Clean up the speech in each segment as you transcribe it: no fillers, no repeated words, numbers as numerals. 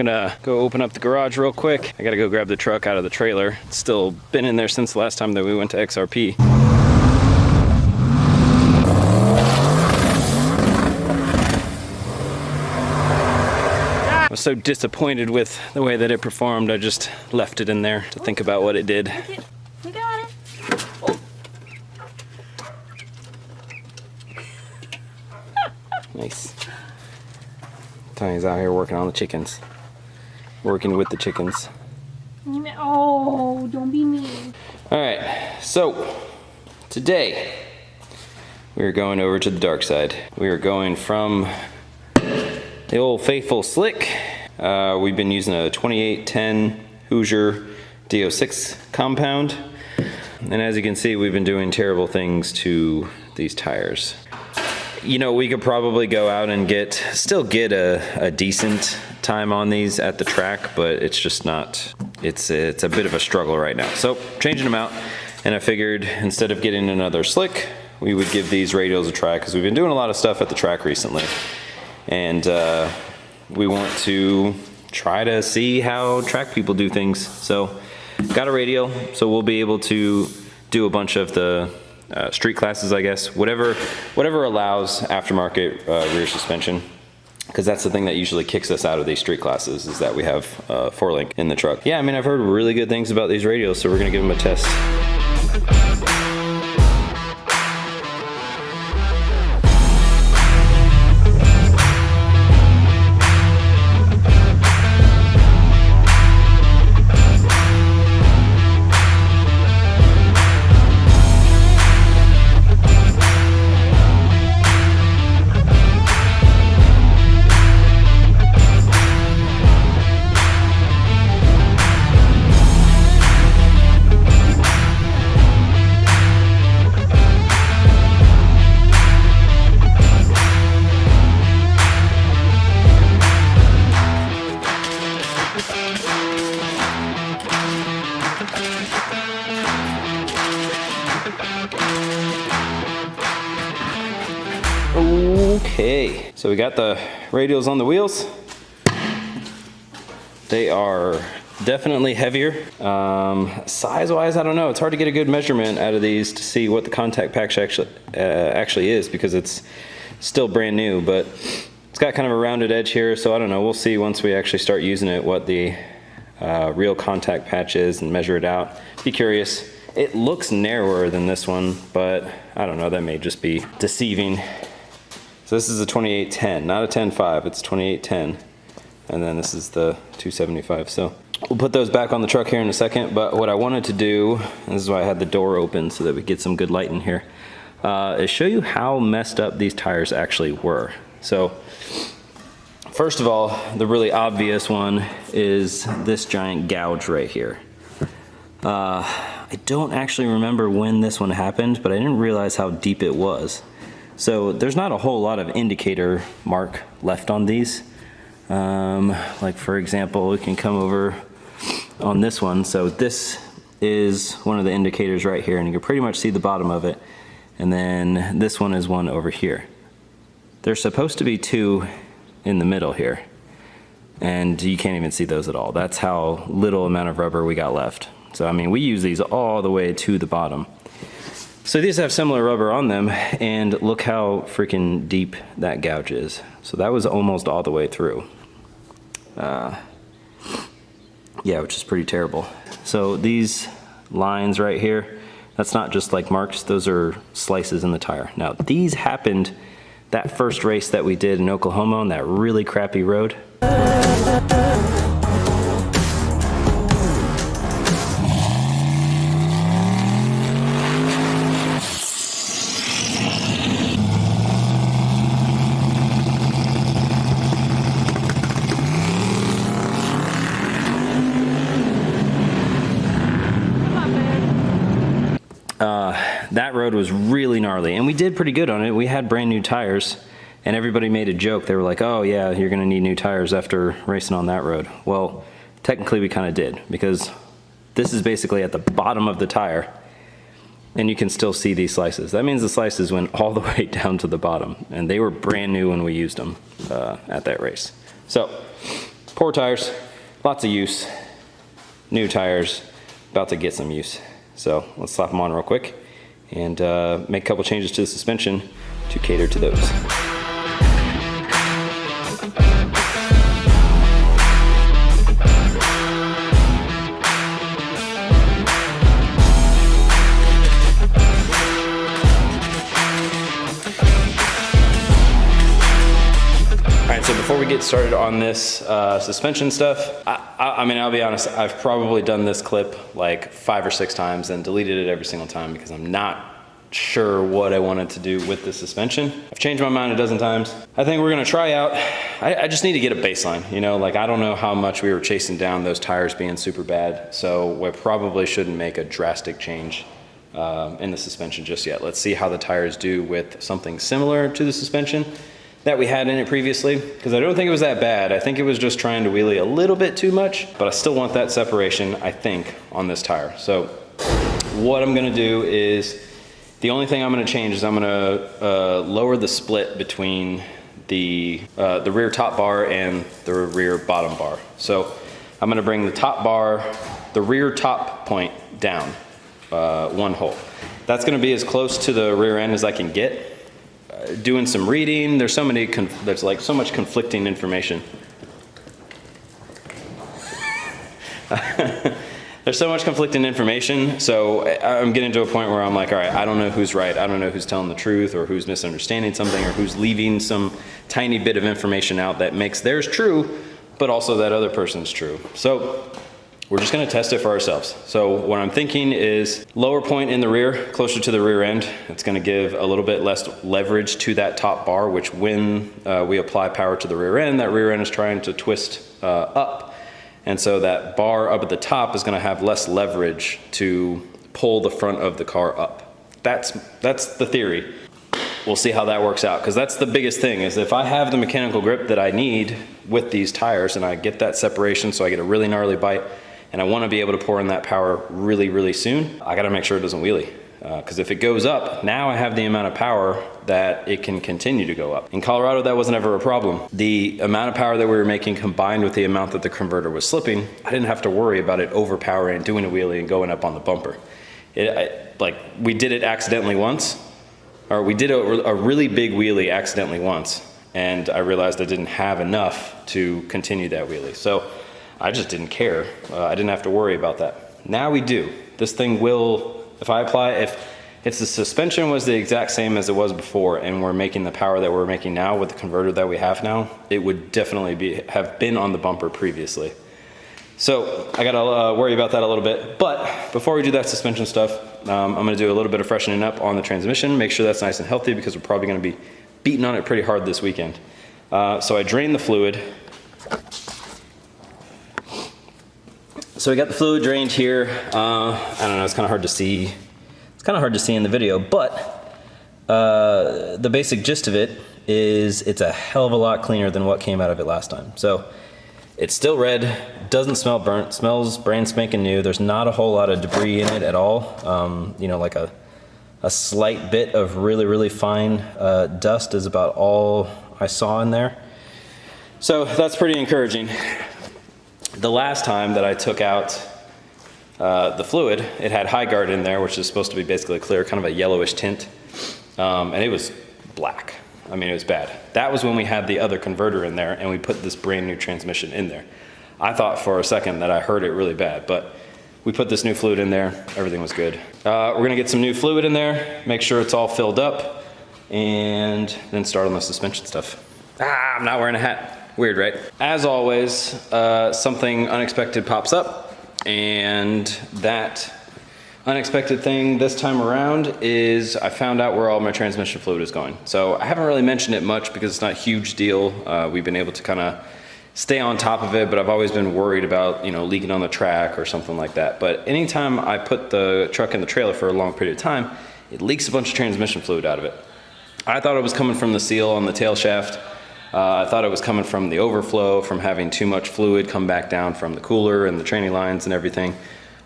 gonna go open up the garage real quick. I gotta go grab the truck out of the trailer. It's still been in there since the last time that we went to XRP. I was so disappointed with the way that it performed, I just left it in there to think about what it did. We got it. Nice. Tony's out here working on the chickens. Working with the chickens. Oh, don't be mean. Alright, so today we are going over to the dark side. We are going from the old faithful slick. We've been using a 2810 Hoosier D06 compound. And as you can see, we've been doing terrible things to these tires. You know, we could probably go out and still get a decent time on these at the track, but it's just not, it's a bit of a struggle right now. So changing them out, and I figured instead of getting another slick, we would give these radials a try, because we've been doing a lot of stuff at the track recently. And we want to try to see how track people do things. So got a radial, so we'll be able to do a bunch of the street classes, I guess, whatever allows aftermarket rear suspension, because that's the thing that usually kicks us out of these street classes, is that we have 4-link in the truck. Yeah, I mean, I've heard really good things about these radials, so we're gonna give them a test. Okay, so we got the radials on the wheels. They are definitely heavier. Size-wise, I don't know. It's hard to get a good measurement out of these to see what the contact patch actually is, because it's still brand new, but it's got kind of a rounded edge here, so I don't know. We'll see once we actually start using it what the real contact patch is and measure it out. Be curious. It looks narrower than this one, but I don't know. That may just be deceiving. So this is a 2810, not a 10.5, it's 2810. And then this is the 275. So we'll put those back on the truck here in a second, but what I wanted to do, and this is why I had the door open so that we get some good light in here, is show you how messed up these tires actually were. So first of all, the really obvious one is this giant gouge right here. I don't actually remember when this one happened, but I didn't realize how deep it was. So there's not a whole lot of indicator mark left on these. Like for example, we can come over on this one. So this is one of the indicators right here, and you can pretty much see the bottom of it. And then this one is one over here. There's supposed to be two in the middle here, and you can't even see those at all. That's how little amount of rubber we got left. So I mean, we use these all the way to the bottom. So these have similar rubber on them, and look how freaking deep that gouge is. So that was almost all the way through. Yeah, which is pretty terrible. So these lines right here, that's not just like marks, those are slices in the tire. Now these happened that first race that we did in Oklahoma on that really crappy road. That road was really gnarly, and we did pretty good on it. We had brand new tires, and everybody made a joke. They were like, oh yeah, you're gonna need new tires after racing on that road. Well, technically we kind of did, because this is basically at the bottom of the tire, and you can still see these slices. That means the slices went all the way down to the bottom, and they were brand new when we used them at that race. So Poor tires, lots of use. New tires, about to get some use. So let's slap them on real quick and make a couple changes to the suspension to cater to those. So before we get started on this suspension stuff, I mean, I'll be honest, I've probably done this clip like 5 or 6 times and deleted it every single time because I'm not sure what I wanted to do with the suspension. I've changed my mind a dozen times. I think we're gonna try out, I just need to get a baseline, you know, like I don't know how much we were chasing down those tires being super bad, so we probably shouldn't make a drastic change in the suspension just yet. Let's see how the tires do with something similar to the suspension that we had in it previously, because I don't think it was that bad. I think it was just trying to wheelie a little bit too much, but I still want that separation, I think, on this tire. So what I'm gonna do is, the only thing I'm gonna change is I'm gonna lower the split between the rear top bar and the rear bottom bar. So I'm gonna bring the top bar, the rear top point down 1 hole. That's gonna be as close to the rear end as I can get. Doing some reading, there's like so much conflicting information. There's so much conflicting information, so I'm getting to a point where I'm like, all right, I don't know who's right, I don't know who's telling the truth, or who's misunderstanding something, or who's leaving some tiny bit of information out that makes theirs true, but also that other person's true. So we're just gonna test it for ourselves. So what I'm thinking is lower point in the rear, closer to the rear end. It's gonna give a little bit less leverage to that top bar, which when we apply power to the rear end, that rear end is trying to twist up. And so that bar up at the top is gonna have less leverage to pull the front of the car up. That's the theory. We'll see how that works out, because that's the biggest thing, is if I have the mechanical grip that I need with these tires and I get that separation so I get a really gnarly bite, and I want to be able to pour in that power really, really soon, I got to make sure it doesn't wheelie. Because if it goes up, now I have the amount of power that it can continue to go up. In Colorado, that wasn't ever a problem. The amount of power that we were making combined with the amount that the converter was slipping, I didn't have to worry about it overpowering, doing a wheelie, and going up on the bumper. Like, we did it accidentally once, or we did a really big wheelie accidentally once, and I realized I didn't have enough to continue that wheelie. So I just didn't care. I didn't have to worry about that. Now we do. This thing will, if I apply, if the suspension was the exact same as it was before and we're making the power that we're making now with the converter that we have now, it would definitely have been on the bumper previously. So I gotta worry about that a little bit. But before we do that suspension stuff, I'm gonna do a little bit of freshening up on the transmission, make sure that's nice and healthy, because we're probably gonna be beating on it pretty hard this weekend. So I drained the fluid. So we got the fluid drained here. I don't know, it's kind of hard to see. It's kind of hard to see in the video, but the basic gist of it is it's a hell of a lot cleaner than what came out of it last time. So it's still red, doesn't smell burnt, smells brand spanking new. There's not a whole lot of debris in it at all. You know, like a slight bit of really, really fine dust is about all I saw in there. So that's pretty encouraging. The last time that I took out the fluid, it had high guard in there, which is supposed to be basically clear, kind of a yellowish tint, and it was black. I mean, it was bad. That was when we had the other converter in there and we put this brand new transmission in there. I thought for a second that I heard it really bad, but we put this new fluid in there, everything was good. We're gonna get some new fluid in there, make sure it's all filled up, and then start on the suspension stuff. I'm not wearing a hat. Weird, right? As always, something unexpected pops up, and that unexpected thing this time around is I found out where all my transmission fluid is going. So I haven't really mentioned it much because it's not a huge deal. We've been able to kind of stay on top of it, but I've always been worried about, you know, leaking on the track or something like that. But anytime I put the truck in the trailer for a long period of time, it leaks a bunch of transmission fluid out of it. I thought it was coming from the seal on the tail shaft. I thought it was coming from the overflow, from having too much fluid come back down from the cooler and the training lines and everything.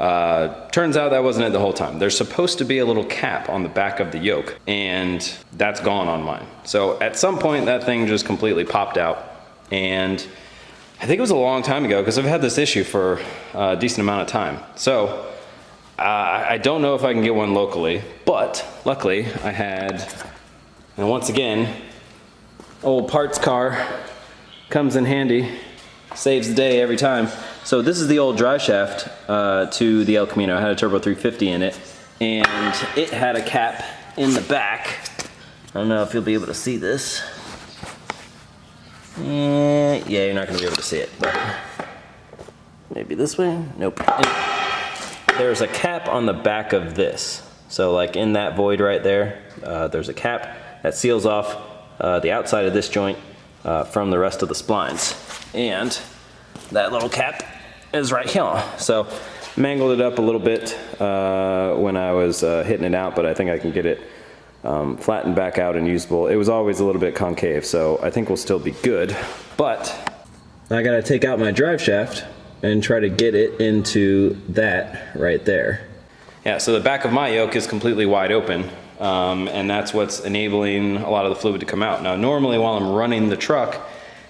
Turns out that wasn't it the whole time. There's supposed to be a little cap on the back of the yoke, and that's gone on mine. So at some point that thing just completely popped out, and I think it was a long time ago because I've had this issue for a decent amount of time. So I don't know if I can get one locally, but luckily I had, and once again, old parts car comes in handy, saves the day every time. So this is the old drive shaft to the El Camino. It had a Turbo 350 in it, and it had a cap in the back. I don't know if you'll be able to see this. Yeah, you're not gonna be able to see it, but maybe this way? Nope. There's a cap on the back of this. So like in that void right there, there's a cap that seals off the outside of this joint from the rest of the splines. And that little cap is right here. So mangled it up a little bit when I was hitting it out, but I think I can get it flattened back out and usable. It was always a little bit concave, so I think we'll still be good. But I gotta take out my drive shaft and try to get it into that right there. Yeah, so the back of my yoke is completely wide open, and that's what's enabling a lot of the fluid to come out. Now, normally while I'm running the truck,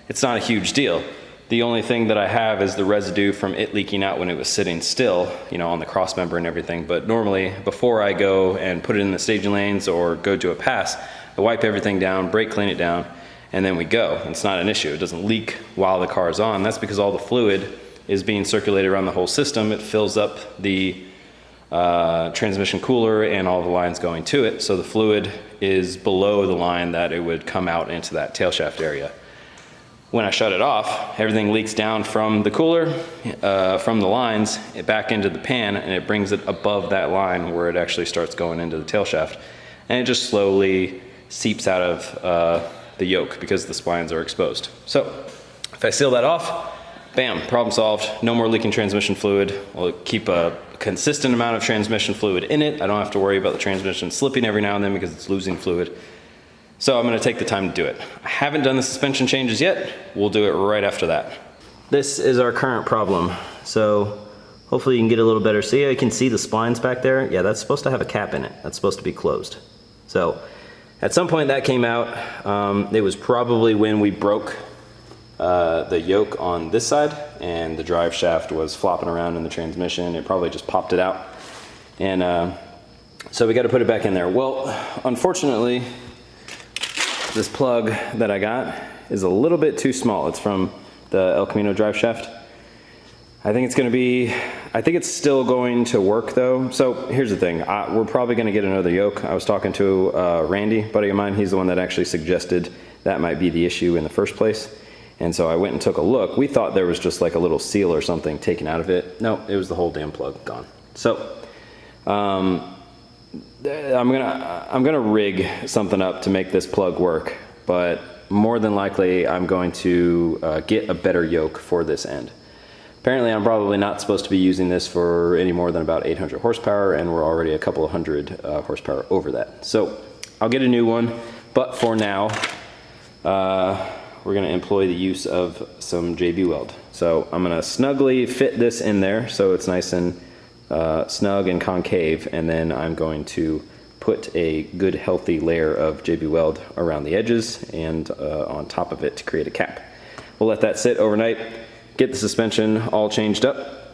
it's not a huge deal. The only thing that I have is the residue from it leaking out when it was sitting still, you know, on the cross member and everything. But normally, before I go and put it in the staging lanes or go to a pass, I wipe everything down, brake clean it down, and then we go. It's not an issue. It doesn't leak while the car is on. That's because all the fluid is being circulated around the whole system. It fills up the transmission cooler and all the lines going to it. So the fluid is below the line that it would come out into that tail shaft area. When I shut it off, everything leaks down from the cooler, from the lines, back into the pan, and it brings it above that line where it actually starts going into the tail shaft. And it just slowly seeps out of the yoke because the splines are exposed. So if I seal that off, bam, problem solved. No more leaking transmission fluid. I'll keep a consistent amount of transmission fluid in it. I don't have to worry about the transmission slipping every now and then because it's losing fluid. So I'm gonna take the time to do it. I haven't done the suspension changes yet. We'll do it right after that. This is our current problem. So hopefully you can get a little better. See how you can see the splines back there? Yeah, that's supposed to have a cap in it. That's supposed to be closed. So at some point that came out. It was probably when we broke the yoke on this side and the drive shaft was flopping around in the transmission. It probably just popped it out. And so we got to put it back in there. Well, unfortunately, this plug that I got is a little bit too small. It's from the El Camino drive shaft. I think it's still going to work though. So here's the thing, we're probably gonna get another yoke. I was talking to Randy, buddy of mine. He's the one that actually suggested that might be the issue in the first place. And so I went and took a look. We thought there was just like a little seal or something taken out of it. No, it was the whole damn plug gone. So I'm gonna rig something up to make this plug work, but more than likely I'm going to get a better yoke for this end. Apparently I'm probably not supposed to be using this for any more than about 800 horsepower, and we're already a couple of hundred horsepower over that. So I'll get a new one, but for now we're gonna employ the use of some JB Weld. So I'm gonna snugly fit this in there so it's nice and snug and concave, and then I'm going to put a good healthy layer of JB Weld around the edges and on top of it to create a cap. We'll let that sit overnight, get the suspension all changed up,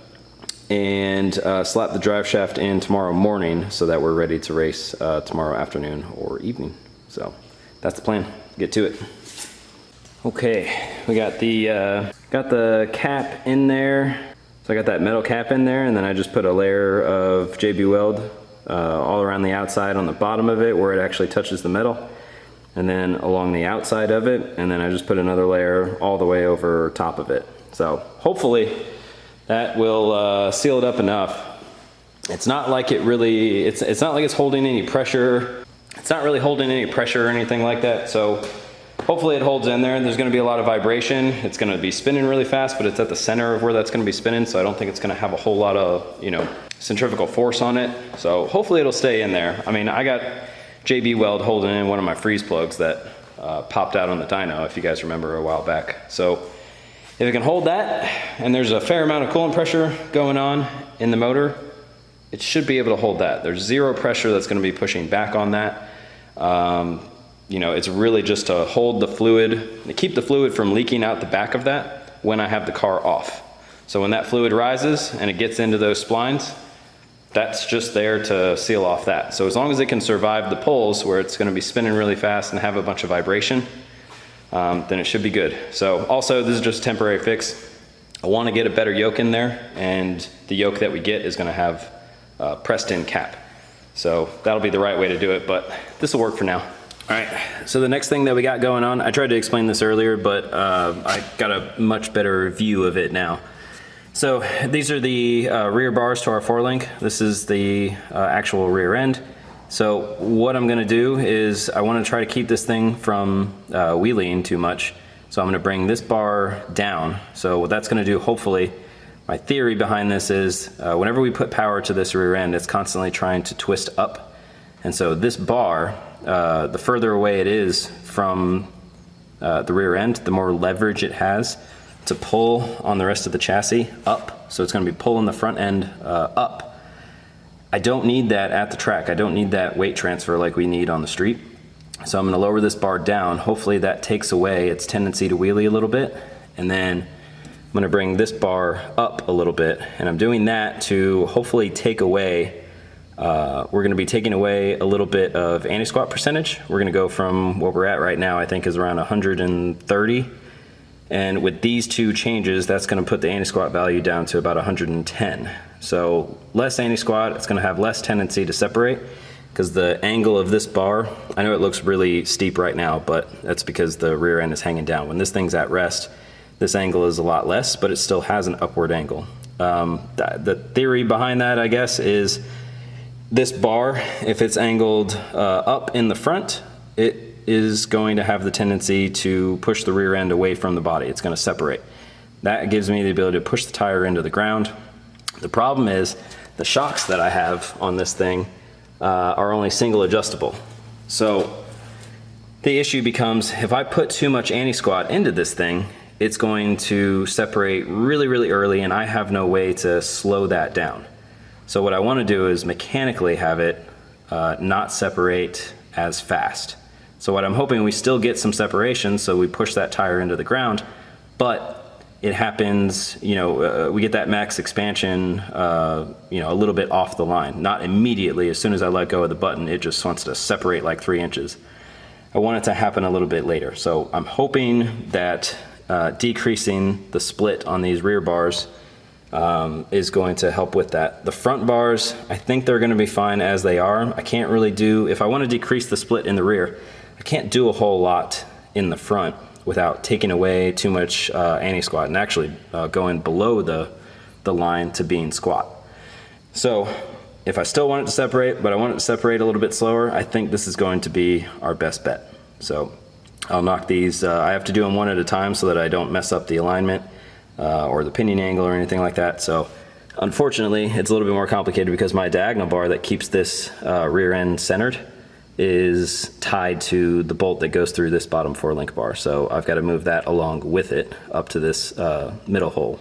and slap the drive shaft in tomorrow morning so that we're ready to race tomorrow afternoon or evening. So that's the plan. Get to it. Okay, we got the cap in there. So I got that metal cap in there, and then I just put a layer of JB Weld all around the outside on the bottom of it where it actually touches the metal, and then along the outside of it, and then I just put another layer all the way over top of it. So hopefully that will seal it up enough. It's not like it really, it's not like it's holding any pressure. It's not really holding any pressure or anything like that. So hopefully it holds in there. There's gonna be a lot of vibration. It's gonna be spinning really fast, but it's at the center of where that's gonna be spinning, so I don't think it's gonna have a whole lot of, you know, centrifugal force on it. So hopefully it'll stay in there. I mean, I got JB Weld holding in one of my freeze plugs that popped out on the dyno, if you guys remember a while back. So if it can hold that, and there's a fair amount of coolant pressure going on in the motor, it should be able to hold that. There's zero pressure that's gonna be pushing back on that. You know, it's really just to hold the fluid, to keep the fluid from leaking out the back of that. when I have the car off. So when that fluid rises and it gets into those splines, that's just there to seal off that. So as long as it can survive the pulls where it's gonna be spinning really fast and have a bunch of vibration, then it should be good. So also, this is just a temporary fix. I wanna get a better yoke in there, and the yoke that we get is gonna have a pressed in cap. So that'll be the right way to do it, but this will work for now. All right, so the next thing that we got going on, I tried to explain this earlier, but I got a much better view of it now. So these are the rear bars to our forelink. This is the actual rear end. So what I'm gonna do is I wanna try to keep this thing from wheeling too much. So I'm gonna bring this bar down. So what that's gonna do, hopefully, my theory behind this is whenever we put power to this rear end, it's constantly trying to twist up. And so this bar, the further away it is from the rear end, the more leverage it has to pull on the rest of the chassis up. So it's gonna be pulling the front end up. I don't need that at the track. I don't need that weight transfer like we need on the street. So I'm gonna lower this bar down. Hopefully that takes away its tendency to wheelie a little bit. And then I'm gonna bring this bar up a little bit. And I'm doing that to hopefully take away, we're gonna be taking away a little bit of anti-squat percentage. We're gonna go from what we're at right now, I think is around 130. And with these two changes, that's gonna put the anti-squat value down to about 110. So less anti-squat, it's gonna have less tendency to separate, because the angle of this bar, I know it looks really steep right now, but that's because the rear end is hanging down. When this thing's at rest, this angle is a lot less, but it still has an upward angle. The theory behind that, I guess, is this bar, if it's angled up in the front, it is going to have the tendency to push the rear end away from the body. It's gonna separate. That gives me the ability to push the tire into the ground. The problem is the shocks that I have on this thing are only single adjustable. So the issue becomes, if I put too much anti-squat into this thing, it's going to separate really, really early, and I have no way to slow that down. So what I want to do is mechanically have it not separate as fast. So what I'm hoping, we still get some separation, so we push that tire into the ground, but it happens, you know, we get that max expansion, you know, a little bit off the line. Not immediately. As soon as I let go of the button, it just wants to separate like 3 inches. I want it to happen a little bit later. So I'm hoping that decreasing the split on these rear bars is going to help with that. The front bars, I think they're gonna be fine as they are. I can't really do, if I wanna decrease the split in the rear, I can't do a whole lot in the front without taking away too much anti-squat and actually going below the line to being squat. So if I still want it to separate, but I want it to separate a little bit slower, I think this is going to be our best bet. So I'll knock these, I have to do them one at a time so that I don't mess up the alignment or the pinion angle or anything like that. So unfortunately, it's a little bit more complicated because my diagonal bar that keeps this rear end centered is tied to the bolt that goes through this bottom forelink bar. So I've got to move that along with it up to this middle hole.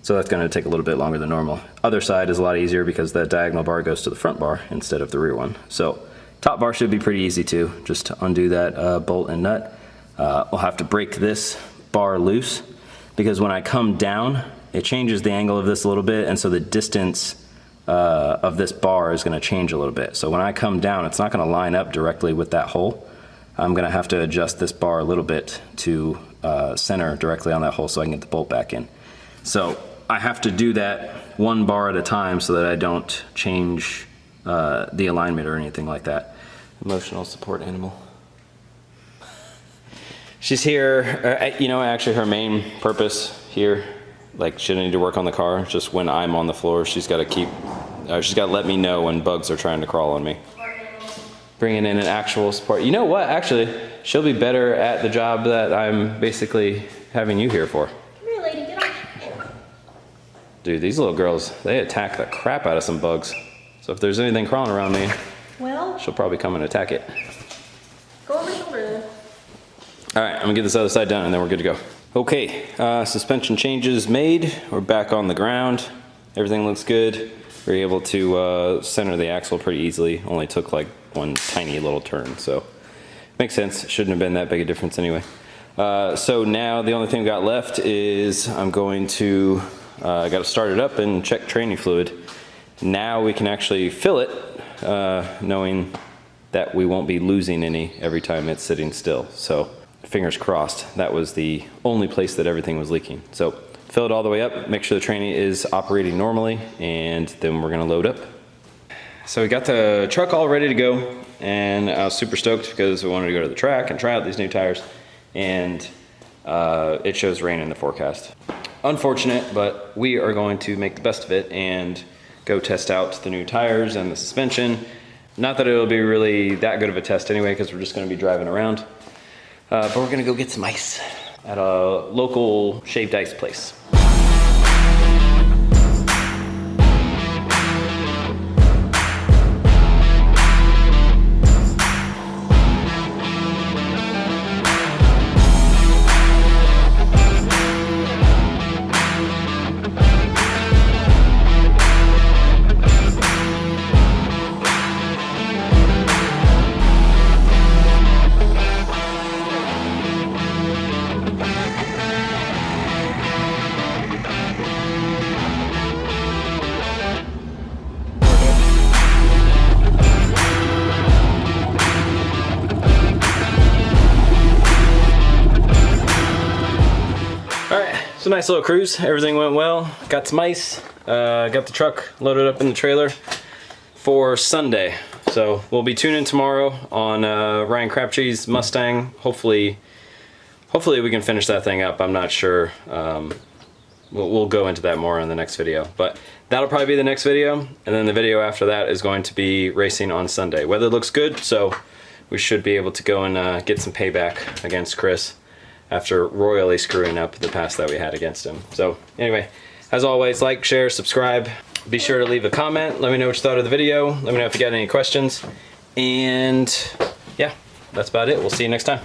So that's going to take a little bit longer than normal. Other side is a lot easier because that diagonal bar goes to the front bar instead of the rear one. So top bar should be pretty easy too, just to undo that bolt and nut. We'll have to break this bar loose because when I come down, it changes the angle of this a little bit, and so the distance of this bar is going to change a little bit. So when I come down, it's not going to line up directly with that hole. I'm going to have to adjust this bar a little bit to center directly on that hole so I can get the bolt back in. So I have to do that one bar at a time so that I don't change the alignment or anything like that. Emotional support animal. She's here, you know, actually her main purpose here, like she doesn't need to work on the car, just when I'm on the floor, she's got to let me know when bugs are trying to crawl on me. Bringing in an actual support. You know what, actually, she'll be better at the job that I'm basically having you here for. Come here, lady, get on. Dude, these little girls, they attack the crap out of some bugs. So if there's anything crawling around me, Well, she'll probably come and attack it. go over shoulder then. All right, I'm gonna get this other side done and then we're good to go. Okay, suspension changes made. We're back on the ground. Everything looks good. We're able to center the axle pretty easily. Only took like one tiny little turn, so makes sense. Shouldn't have been that big a difference anyway. So now the only thing we got left is I'm going to, I got to start it up and check training fluid. Now we can actually fill it, knowing that we won't be losing any every time it's sitting still. So fingers crossed, that was the only place that everything was leaking. So fill it all the way up, make sure the tranny is operating normally, and then we're gonna load up. So we got the truck all ready to go, and I was super stoked because we wanted to go to the track and try out these new tires, and it shows rain in the forecast. Unfortunate, but we are going to make the best of it and go test out the new tires and the suspension. Not that it'll be really that good of a test anyway, because we're just gonna be driving around. But we're gonna go get some ice at a local shaved ice place. It's a nice little cruise. Everything went well. Got some ice. Got the truck loaded up in the trailer for Sunday. So we'll be tuning tomorrow on Ryan Crabtree's Mustang. Hopefully we can finish that thing up. I'm not sure. We'll go into that more in the next video. But that'll probably be the next video. And then the video after that is going to be racing on Sunday. Weather looks good, so we should be able to go and get some payback against Chris after royally screwing up the pass that we had against him. So anyway, as always, like, share, subscribe. Be sure to leave a comment. Let me know what you thought of the video. Let me know if you got any questions. And yeah, that's about it. We'll see you next time.